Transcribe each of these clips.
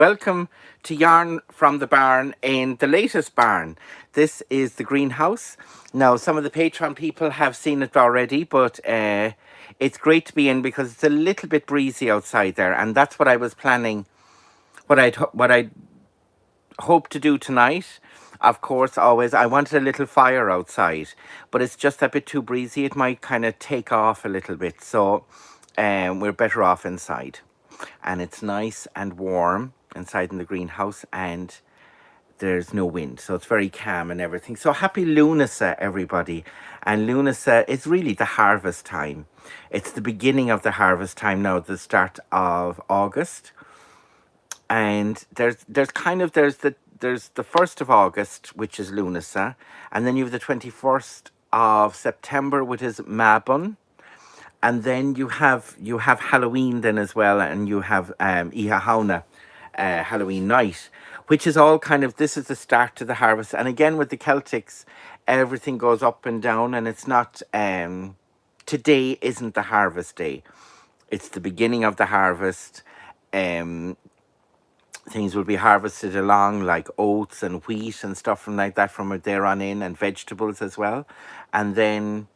Welcome to Yarn from the Barn in the latest barn. This is the greenhouse. Now, some of the Patreon people have seen it already, but it's great to be in because it's a little bit breezy outside there, and that's what I was planning. What I hope to do tonight. Of course, always I wanted a little fire outside, but it's just a bit too breezy. It might kind of take off a little bit, so we're better off inside. And it's nice and warm inside in the greenhouse, and there's no wind, so it's very calm and everything. So happy Lughnasadh, everybody. And Lughnasadh is really the harvest time. It's the beginning of the harvest time now, the start of August. And there's the 1st of August, which is Lughnasadh, and then you have the 21st of September, which is Mabon. And then you have Halloween then as well, and you have Iha Halloween night, which is all this is the start to the harvest. And again, with the Celtics, everything goes up and down, and it's not, today isn't the harvest day. It's the beginning of the harvest. Things will be harvested along, like oats and wheat and stuff like that from there on in, and vegetables as well. And then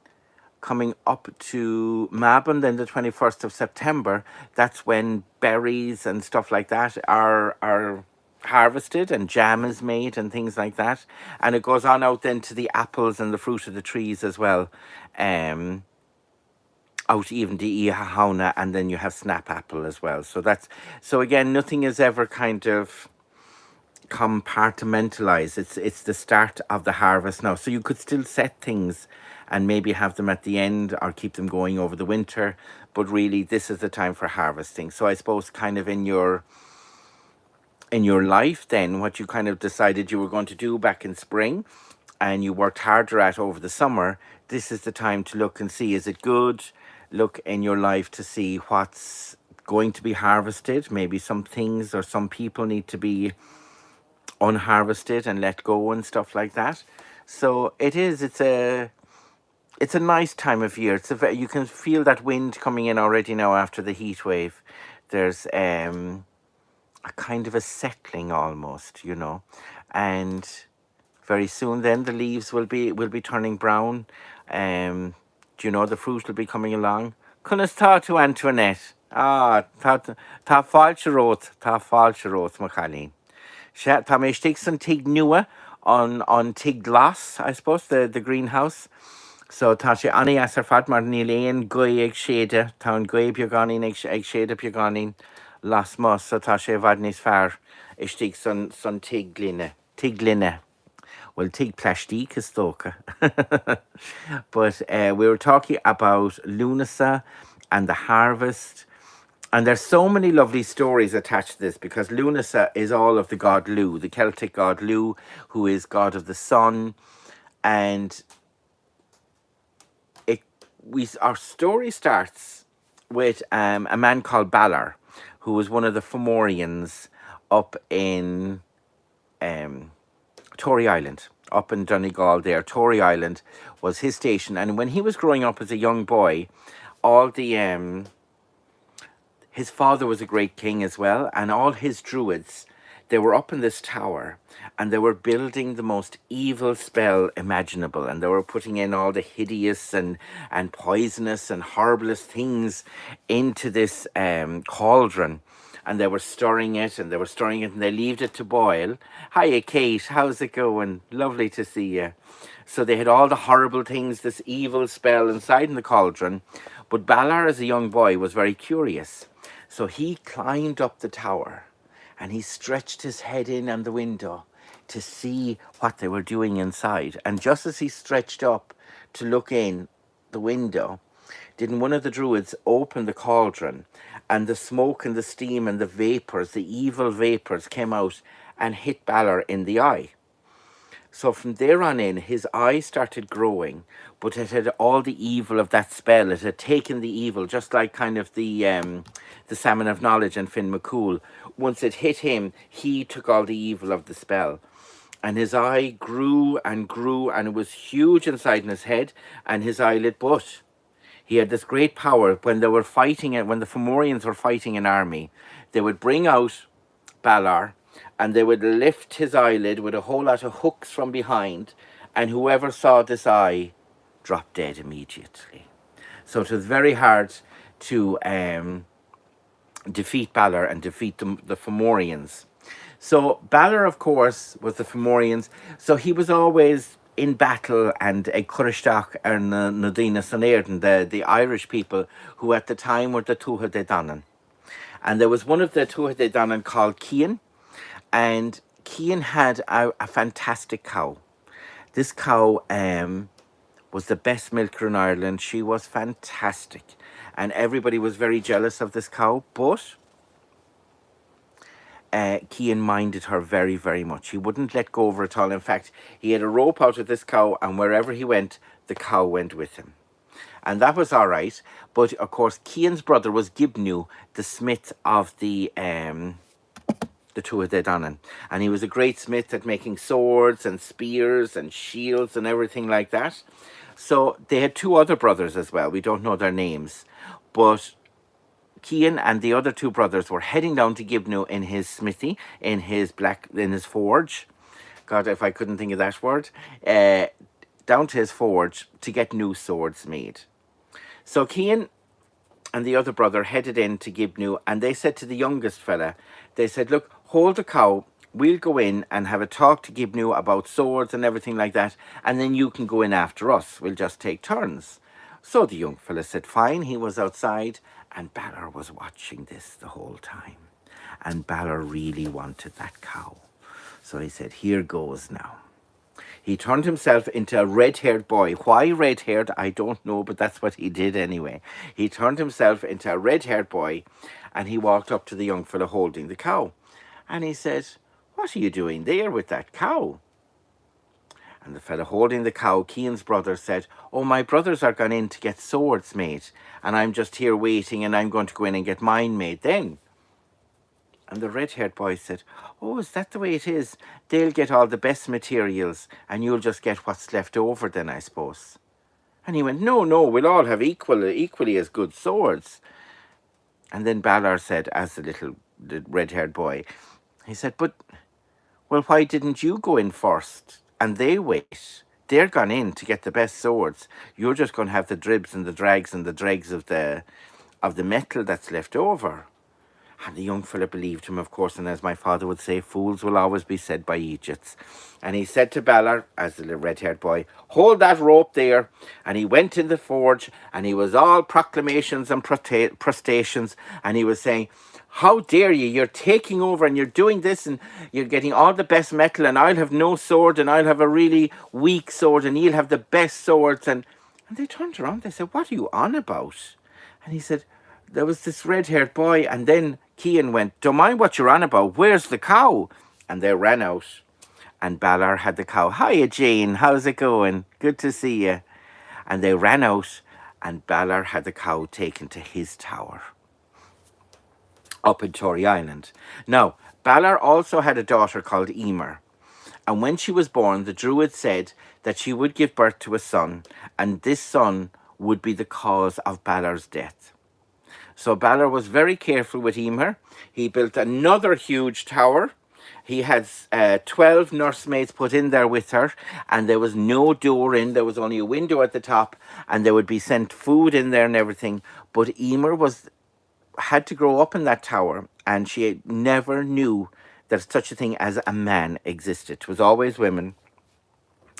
coming up to Mabon, then the 21st of September, that's when berries and stuff like that are harvested and jam is made and things like that. And it goes on out then to the apples and the fruit of the trees as well. Out even to Iha, and then you have snap apple as well. So again, nothing is ever kind of compartmentalized. It's the start of the harvest now, so you could still set things and maybe have them at the end or keep them going over the winter, but really this is the time for harvesting. So I suppose kind of in your life then, what you kind of decided you were going to do back in spring and you worked harder at over the summer, this is the time to look and see, is it good? Look in your life to see what's going to be harvested. Maybe some things or some people need to be unharvested and let go and stuff like that. So it's a nice time of year. You can feel that wind coming in already now after the heat wave. There's a kind of a settling almost, and very soon then the leaves will be turning brown. The fruit will be coming along. Lughnasadh to Antoinette. Tá fáilte rót mo chalín. Tá mé stig san tig nua on tig glass, I suppose, the greenhouse. So tá sé anna as fad mar níl éon gui ag séide, tá an gui beagáin ag séide beagáin las mos, so tá sé bhad níos fearr stig san tig gline. Well, tig plastic is tóca. But we were talking about Lughnasadh and the harvest. And there's so many lovely stories attached to this, because Lughnasadh is all of the god Lugh, the Celtic god Lugh, who is god of the sun. And our story starts with a man called Balor, who was one of the Fomorians up in Tory Island, up in Donegal there. Tory Island was his station. And when he was growing up as a young boy, his father was a great king as well, and all his druids, they were up in this tower, and they were building the most evil spell imaginable, and they were putting in all the hideous and poisonous and horriblest things into this cauldron, and they were stirring it, and they leaved it to boil. Hiya, Kate, how's it going? Lovely to see you. So they had all the horrible things, this evil spell inside in the cauldron, but Balor, as a young boy, was very curious. So he climbed up the tower, and he stretched his head in on the window to see what they were doing inside. And just as he stretched up to look in the window, didn't one of the druids open the cauldron, and the smoke and the steam and the vapors, the evil vapors, came out and hit Balor in the eye. So from there on in, his eye started growing, but it had all the evil of that spell. It had taken the evil, just like kind of the Salmon of Knowledge and Finn McCool. Once it hit him, he took all the evil of the spell. And his eye grew and grew, and it was huge inside in his head and his eyelid. But he had this great power. When they were fighting it, when the Fomorians were fighting an army, they would bring out Balor, and they would lift his eyelid with a whole lot of hooks from behind, and whoever saw this eye dropped dead immediately. So it was very hard to defeat Balor and defeat the Fomorians. So Balor, of course, was the Fomorians. So he was always in battle, and Currishach and Nadina Sanérden, the Irish people, who at the time were the Tuatha De Danann. And there was one of the Tuatha De Danann called Cian, and Cian had a fantastic cow. This cow was the best milker in Ireland. She was fantastic, and everybody was very jealous of this cow, but Cian minded her very, very much. He wouldn't let go of her at all. In fact, he had a rope out of this cow, and wherever he went, the cow went with him. And that was all right. But, of course, Cian's brother was Gibnu, the smith of the Tuatha De Danann. And he was a great smith at making swords and spears and shields and everything like that. So they had two other brothers as well. We don't know their names. But Cian and the other two brothers were heading down to Gibnu in his smithy, in his forge. God, if I couldn't think of that word. Down to his forge to get new swords made. So Cian and the other brother headed in to Gibnu, and they said to the youngest fella, they said, look, hold the cow, we'll go in and have a talk to Gibnu about swords and everything like that, and then you can go in after us. We'll just take turns. So the young fella said, fine. He was outside, and Balor was watching this the whole time. And Balor really wanted that cow. So he said, here goes now. He turned himself into a red-haired boy. Why red-haired, I don't know, but that's what he did anyway. He turned himself into a red-haired boy, and he walked up to the young fella holding the cow. And he said, what are you doing there with that cow? And the fella holding the cow, Cian's brother, said, oh, my brothers are gone in to get swords made, and I'm just here waiting, and I'm going to go in and get mine made then. And the red-haired boy said, oh, is that the way it is? They'll get all the best materials, and you'll just get what's left over then, I suppose. And he went, no, we'll all have equally as good swords. And then Balor said, as the red-haired boy, he said, but, well, why didn't you go in first? And they wait. They're gone in to get the best swords. You're just going to have the dribs and the drags and the dregs of the metal that's left over. And the young fella believed him, of course, and as my father would say, fools will always be said by idiots. And he said to Balor, as the little red-haired boy, hold that rope there. And he went in the forge, and he was all proclamations and protestations, and he was saying, how dare you, you're taking over and you're doing this and you're getting all the best metal, and I'll have no sword and I'll have a really weak sword and you'll have the best swords. And they turned around, they said, what are you on about? And he said, there was this red-haired boy, and then Cian went, don't mind what you're on about, where's the cow? And they ran out, and Balor had the cow. Hiya, Jane, how's it going? Good to see you. And they ran out, and Balor had the cow taken to his tower up in Tory Island. Now, Balor also had a daughter called Emer, and when she was born, the Druid said that she would give birth to a son, and this son would be the cause of Balor's death. So Balor was very careful with Emer. He built another huge tower. He had 12 nursemaids put in there with her, and there was no door in. There was only a window at the top, and there would be sent food in there and everything. But Emer had to grow up in that tower, and she never knew that such a thing as a man existed. It was always women.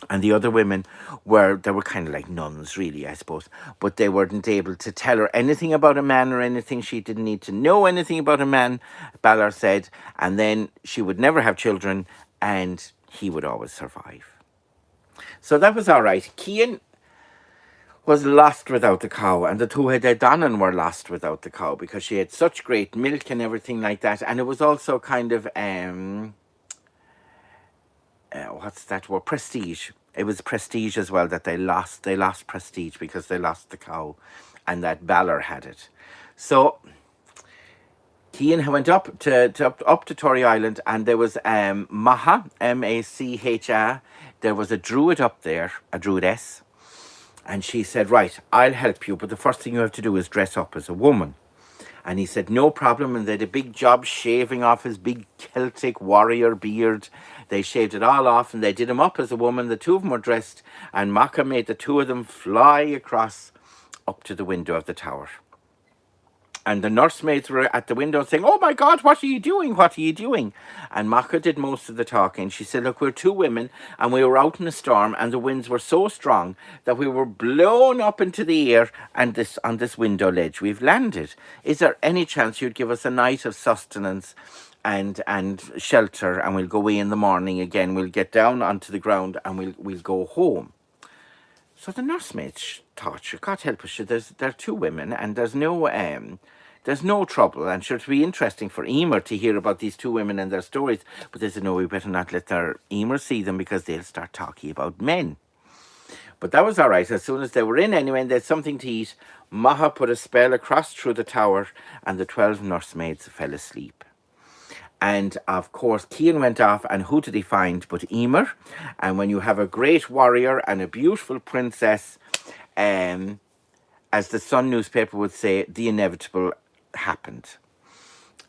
And the other women were kind of like nuns, really, I suppose. But they weren't able to tell her anything about a man or anything. She didn't need to know anything about a man, Balor said. And then she would never have children, and he would always survive. So that was all right. Cian was lost without the cow, and the Tuatha De Danann were lost without the cow, because she had such great milk and everything like that. And it was also kind of... what's that word? Prestige. It was prestige as well that they lost. They lost prestige because they lost the cow, and that Balor had it. So Cian went up to Tory Island, and there was Macha, Macha. There was a druid up there, a druidess, and she said, right, I'll help you, but the first thing you have to do is dress up as a woman. And he said, no problem. And they had a big job shaving off his big Celtic warrior beard. They shaved it all off and they did him up as a woman. The two of them were dressed, and Macha made the two of them fly across up to the window of the tower. And the nursemaids were at the window saying, oh my God, what are you doing? What are you doing? And Macha did most of the talking. She said, look, we're two women and we were out in a storm and the winds were so strong that we were blown up into the air and on this window ledge. We've landed. Is there any chance you'd give us a night of sustenance and shelter, and we'll go away in the morning again? We'll get down onto the ground and we'll go home. So the nursemaids thought, sure, God help us, sure, there are two women and there's no trouble, and sure, it'll be interesting for Emer to hear about these two women and their stories. But they said, no, we better not let their Emer see them because they'll start talking about men. But that was all right. As soon as they were in anyway and they had something to eat, Macha put a spell across through the tower and the 12 nursemaids fell asleep. And of course, Cian went off, and who did he find but Emer? And when you have a great warrior and a beautiful princess, as the Sun newspaper would say, the inevitable happened.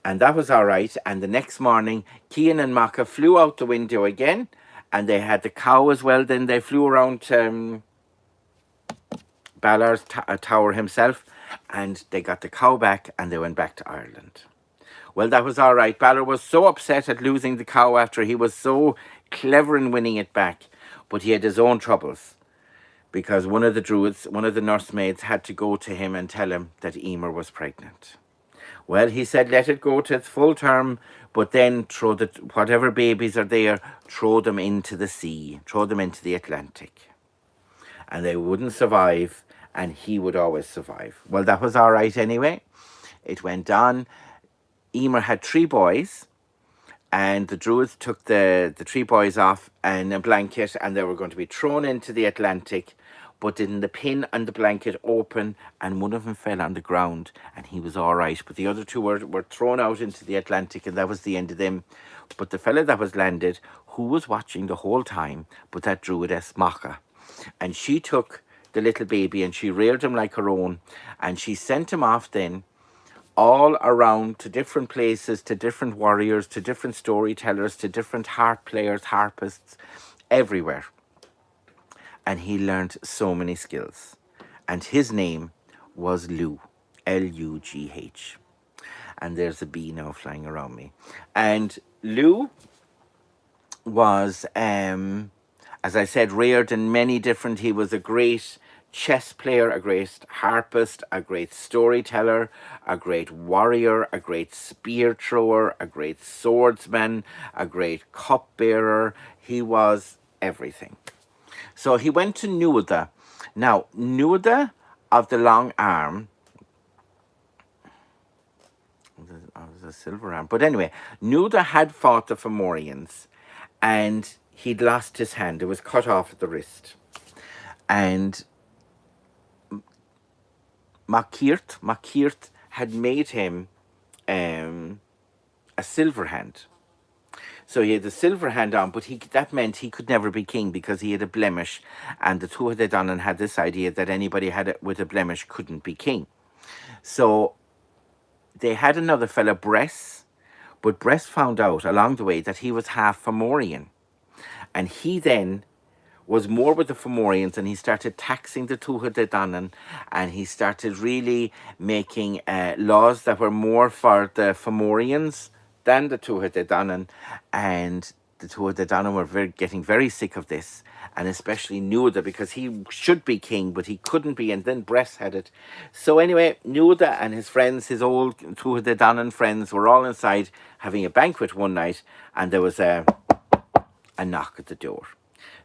And that was all right. And the next morning, Cian and Macha flew out the window again, and they had the cow as well. Then they flew around Ballar's tower himself, and they got the cow back, and they went back to Ireland. Well, that was all right. Balor was so upset at losing the cow after he was so clever in winning it back, but he had his own troubles, because one of the druids, one of the nursemaids, had to go to him and tell him that Emer was pregnant. Well, he said, let it go to its full term, but then throw whatever babies are there, throw them into the sea, throw them into the Atlantic. And they wouldn't survive, and he would always survive. Well, that was all right anyway. It went on. Emer had 3 boys, and the druids took the 3 boys off in a blanket, and they were going to be thrown into the Atlantic. But didn't the pin and the blanket open, and one of them fell on the ground, and he was all right. But the other 2 were thrown out into the Atlantic, and that was the end of them. But the fella that was landed, who was watching the whole time, but that druidess Macha, and she took the little baby and she reared him like her own, and she sent him off then all around to different places, to different warriors, to different storytellers, to different harp players, harpists, everywhere. And he learned so many skills. And his name was Lugh, L-U-G-H. And there's a bee now flying around me. And Lugh was, as I said, reared in many different, he was a great chess player, a great harpist, a great storyteller, a great warrior, a great spear thrower, a great swordsman, a great cupbearer. He was everything. So he went to Nuada. Now, Nuada of the long arm, the silver arm, but anyway, Nuada had fought the Fomorians, and he'd lost his hand. It was cut off at the wrist. And Macirt had made him a silver hand. So he had the silver hand on, but that meant he could never be king because he had a blemish, and the Tuatha Dé Danann had this idea that anybody with a blemish couldn't be king. So they had another fella, Bress, but Bress found out along the way that he was half Fomorian, and he then was more with the Fomorians, and he started taxing the Tuatha Dé Danann, and he started really making laws that were more for the Fomorians than the Tuatha Dé Danann, and the Tuatha Dé Danann were getting very sick of this, and especially Nuada, because he should be king, but he couldn't be, and then Bress had it. So anyway, Nuada and his friends, his old Tuatha Dé Danann friends, were all inside having a banquet one night, and there was a knock at the door.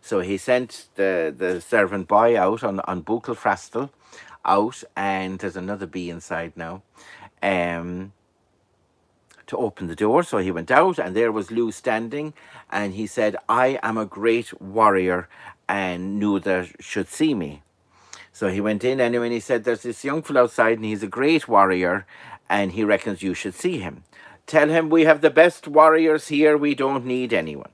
So he sent the servant boy out on Buchel Frastel out, and there's another bee inside now, to open the door. So he went out, and there was Lugh standing, and he said, I am a great warrior, and Nuada should see me. So he went in anyway, and he said, there's this young fellow outside, and he's a great warrior, and he reckons you should see him. Tell him we have the best warriors here, we don't need anyone.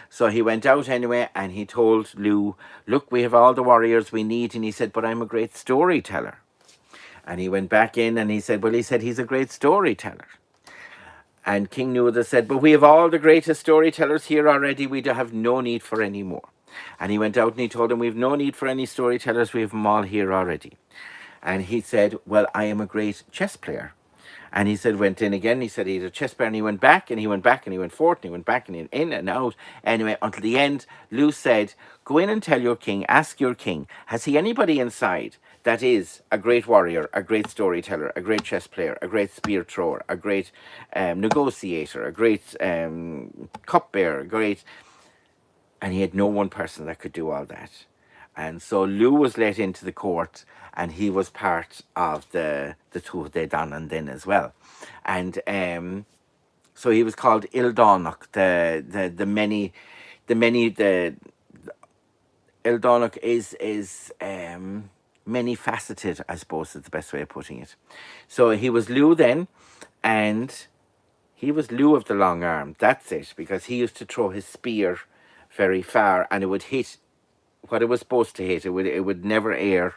So he went out anyway, and he told Lugh, look, we have all the warriors we need. And he said, but I'm a great storyteller. And he went back in and he said, well, he said he's a great storyteller. And King Nuada said, but we have all the greatest storytellers here already. We have no need for any more. And he went out and he told him, we've no need for any storytellers. We have them all here already. And he said, well, I am a great chess player. And he said, went in again. He said he's a chess player, and he went back and he went back and he went forth and he went back and he in and out. Anyway, until the end, Lou said, go in and tell your king, ask your king, has he anybody inside that is a great warrior, a great storyteller, a great chess player, a great spear thrower, a great negotiator, a great cupbearer, a great... And he had no one person that could do all that. And so Lou was let into the court, and he was part of the Tuatha Dé Danann then as well. And so he was called Ildánach, the Ildánach is many faceted, I suppose is the best way of putting it. So he was Lou then, and he was Lou of the long arm. That's it, because he used to throw his spear very far, and it would hit what it was supposed to hit. It would never err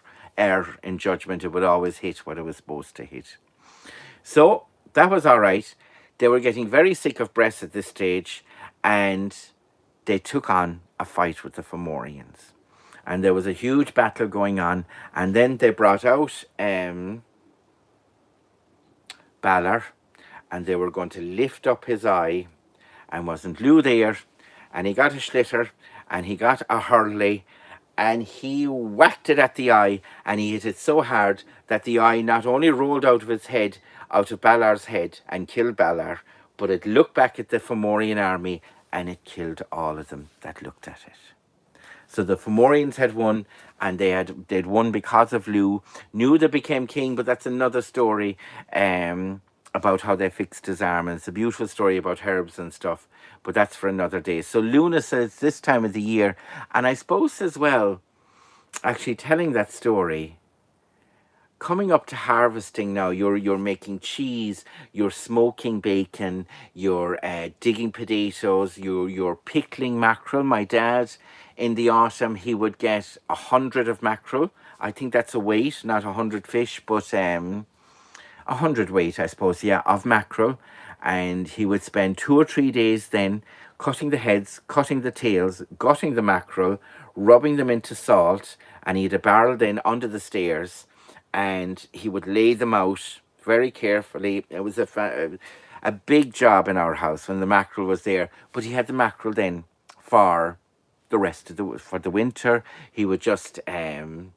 in judgment. It would always hit what it was supposed to hit. So that was all right. They were getting very sick of breath at this stage, and they took on a fight with the Fomorians. And there was a huge battle going on, and then they brought out Balor, and they were going to lift up his eye, and wasn't Lou there, and he got a schlitter, and he got a hurley, and he whacked it at the eye, and he hit it so hard that the eye not only rolled out of his head, out of Balor's head, and killed Balor, but it looked back at the Fomorian army, and it killed all of them that looked at it. So the Fomorians had won, and they'd won because of Lou. Nuada became king, but that's another story about how they fixed his arm. And it's a beautiful story about herbs and stuff, but that's for another day. So Lughnasadh, this time of the year, and I suppose as well, actually telling that story, coming up to harvesting now, you're making cheese, you're smoking bacon, you're digging potatoes, you're pickling mackerel. My dad, in the autumn, he would get 100 of mackerel. I think that's a weight, not 100 fish, but 100 weight, I suppose, yeah, of mackerel. And he would spend 2 or 3 days then cutting the heads, cutting the tails, gutting the mackerel, rubbing them into salt, and he had a barrel then under the stairs, and he would lay them out very carefully. It was a big job in our house when the mackerel was there, but he had the mackerel then for the rest of for the winter. He would just kind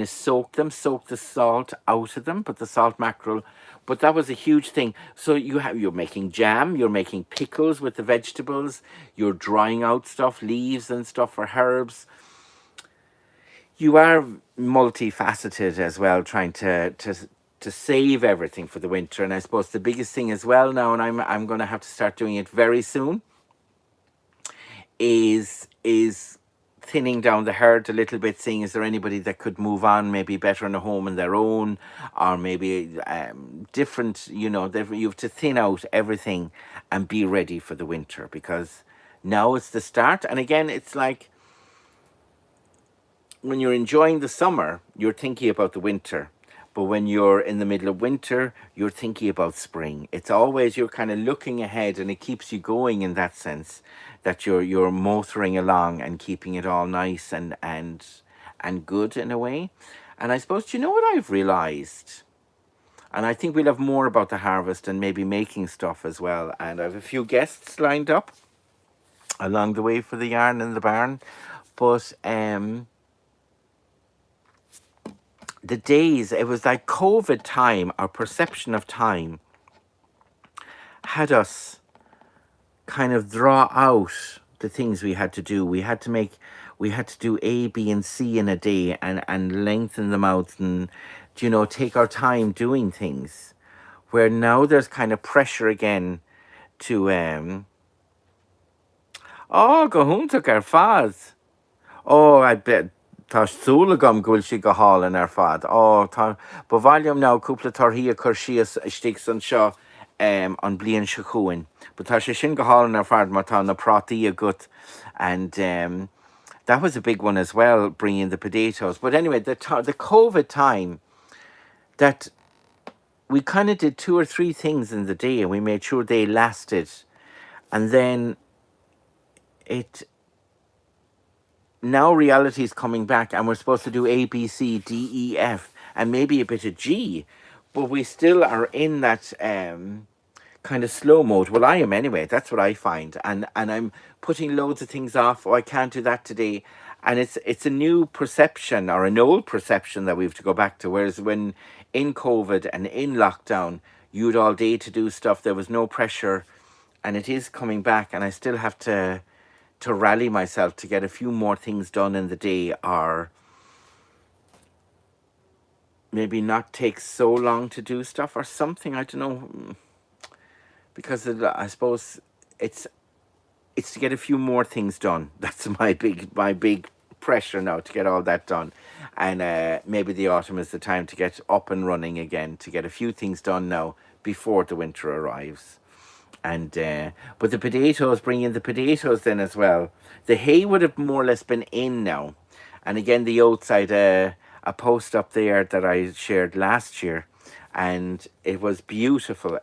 of soak the salt out of them, but the salt mackerel. But that was a huge thing. So you're making jam, you're making pickles with the vegetables, you're drying out stuff, leaves and stuff for herbs. You are multifaceted as well, trying to save everything for the winter. And I suppose the biggest thing as well now, and I'm going to have to start doing it very soon, is thinning down the herd a little bit, seeing is there anybody that could move on, maybe better in a home on their own, or maybe different, you have to thin out everything and be ready for the winter, because now it's the start. And again, it's like when you're enjoying the summer, you're thinking about the winter. But when you're in the middle of winter, you're thinking about spring. It's always, you're kind of looking ahead, and it keeps you going in that sense, that you're motoring along and keeping it all nice and good in a way. And I suppose, do you know what I've realized? And I think we'll have more about the harvest and maybe making stuff as well. And I have a few guests lined up along the way for the yarn in the barn. But the days, it was like COVID time, our perception of time had us kind of draw out the things we had to do. We had to do A, B, and C in a day, and lengthen them out, and take our time doing things. Where now there's kind of pressure again to go home to our fads. Oh, I bet tá súla gom gúil si go hálan ar fad. Tá ba bhailm ná cúpla tarthaí a chur síos istigh san seo an blian se chuain. But tá sé sin go hálan ar fad mar tá na prátaí a gut. And that was a big one as well, bringing the potatoes. But anyway, the COVID time, that we kind of did 2 or 3 things in the day, and we made sure they lasted. And then it now reality is coming back, and we're supposed to do A, B, C, D, E, F, and maybe a bit of G, but we still are in that kind of slow mode. Well, I am anyway. That's what I find, and I'm putting loads of things off. Oh, I can't do that today, and it's a new perception or an old perception that we have to go back to. Whereas when in COVID and in lockdown, you had all day to do stuff. There was no pressure, and it is coming back. And I still have to rally myself to get a few more things done in the day, or maybe not take so long to do stuff or something. I don't know, because I suppose it's it's to get a few more things done. That's my big pressure now, to get all that done. And maybe the autumn is the time to get up and running again, to get a few things done now before the winter arrives. And but the potatoes, bring in the potatoes then as well. The hay would have more or less been in now. And again, the oats, I had a post up there that I shared last year, and it was beautiful,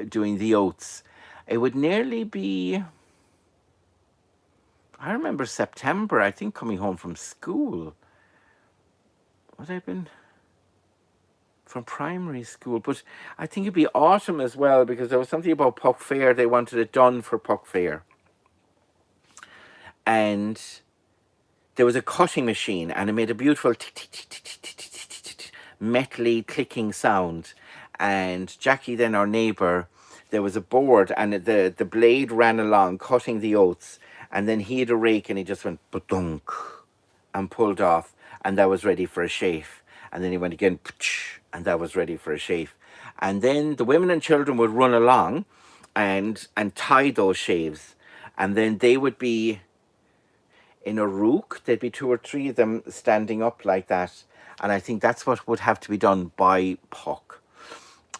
doing the oats. It would nearly be, I remember September, I think, coming home from school. Would I have been from primary school? But I think it'd be autumn as well, because there was something about Puck Fair. They wanted it done for Puck Fair. And there was a cutting machine, and it made a beautiful metally clicking sound. And Jackie, then our neighbour, there was a board, and the blade ran along cutting the oats, and then he had a rake, and he just went ba-dunk and pulled off, and that was ready for a shave. And then he went again, and that was ready for a shave. And then the women and children would run along and tie those shaves, and then they would be in a rook. There'd be 2 or 3 of them standing up like that, and I think that's what would have to be done by Puck.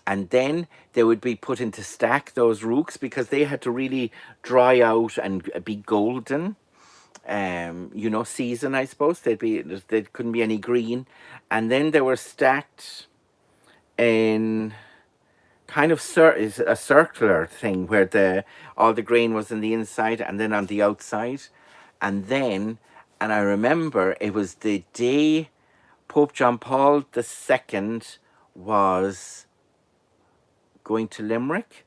And then they would be put into stack, those rooks, because they had to really dry out and be golden. Season, I suppose. There couldn't be any green. And then they were stacked in kind of a circular thing, where all the grain was in the inside and then on the outside. And I remember it was the day Pope John Paul II was going to Limerick,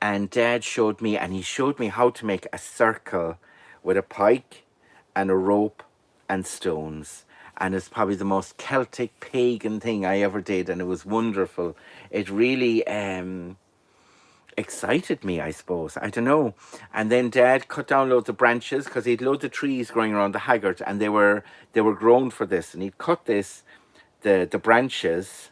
and Dad showed me, how to make a circle with a pike and a rope and stones. And it's probably the most Celtic pagan thing I ever did, and it was wonderful. It really excited me, I suppose. I don't know. And then Dad cut down loads of branches, because he'd loads of trees growing around the haggard, and they were grown for this. And he'd cut the branches,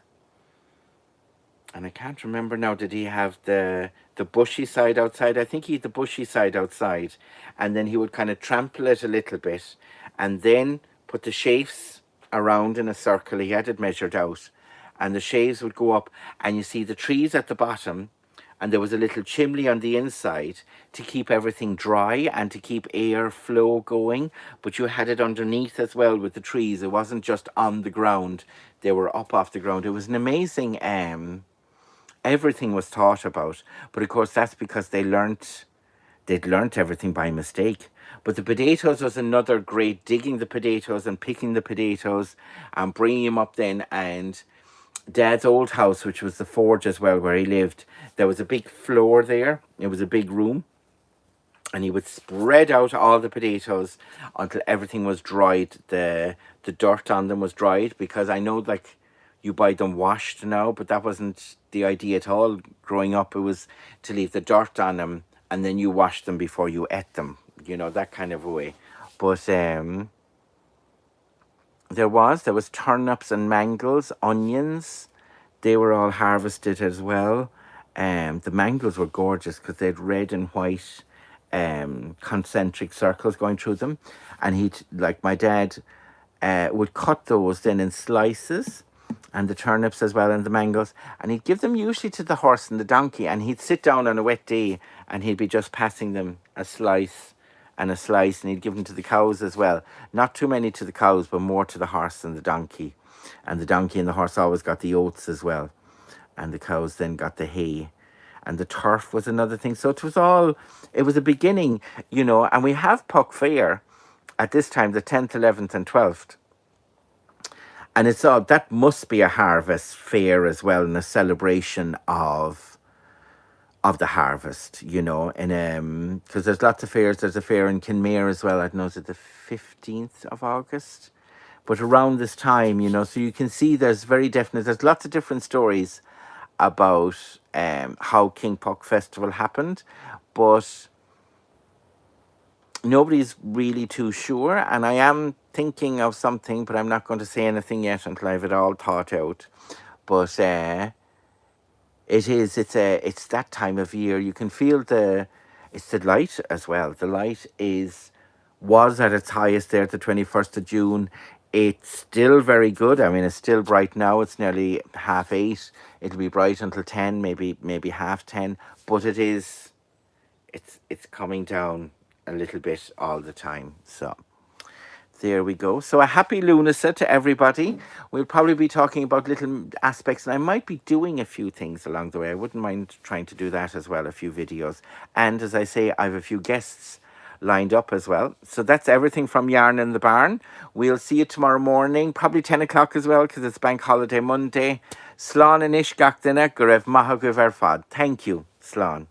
and I can't remember now, did he have the bushy side outside? I think he had the bushy side outside, and then he would kind of trample it a little bit, and then put the shafts around in a circle. He had it measured out, and the shaves would go up, and you see the trees at the bottom, and there was a little chimney on the inside to keep everything dry and to keep air flow going. But you had it underneath as well with the trees. It wasn't just on the ground. They were up off the ground. It was an amazing, everything was thought about. But of course, that's because they'd learnt everything by mistake. But the potatoes was another great, digging the potatoes and picking the potatoes and bringing them up then. And Dad's old house, which was the forge as well, where he lived, there was a big floor there. It was a big room. And he would spread out all the potatoes until everything was dried. The dirt on them was dried, because I know, like, you buy them washed now, but that wasn't the idea at all. Growing up, it was to leave the dirt on them, and then you wash them before you ate them. That kind of a way. But there was turnips and mangels, onions. They were all harvested as well. The mangels were gorgeous, because they had red and white concentric circles going through them. And my dad would cut those then in slices, and the turnips as well, and the mangels. And he'd give them usually to the horse and the donkey, and he'd sit down on a wet day, and he'd be just passing them a slice and he'd give them to the cows as well. Not too many to the cows, but more to the horse and the donkey. And the donkey and the horse always got the oats as well. And the cows then got the hay. And the turf was another thing. So it was a beginning, and we have Puck Fair at this time, the 10th, 11th, and 12th. And that must be a harvest fair as well, and a celebration of the harvest, and because there's lots of fairs. There's a fair in Kinmare as well. I don't know, is it the 15th of August? But around this time, so you can see there's lots of different stories about how King Puck Festival happened, but nobody's really too sure. And I am thinking of something, but I'm not going to say anything yet until I have it all thought out. But it's that time of year. You can feel it's the light as well. The light was at its highest there, the 21st of June. It's still very good. I mean, it's still bright now. It's nearly 8:30. It'll be bright until 10, maybe 10:30. But it's coming down a little bit all the time. So there we go. So a happy Lughnasadh to everybody. We'll probably be talking about little aspects, and I might be doing a few things along the way. I wouldn't mind trying to do that as well, a few videos. And as I say, I have a few guests lined up as well. So that's everything from Yarn in the Barn. We'll see you tomorrow morning, probably 10 o'clock as well, because it's Bank Holiday Monday. Slán in ish gach duine, go raibh maith agaibh ar fad. Thank you, Slán.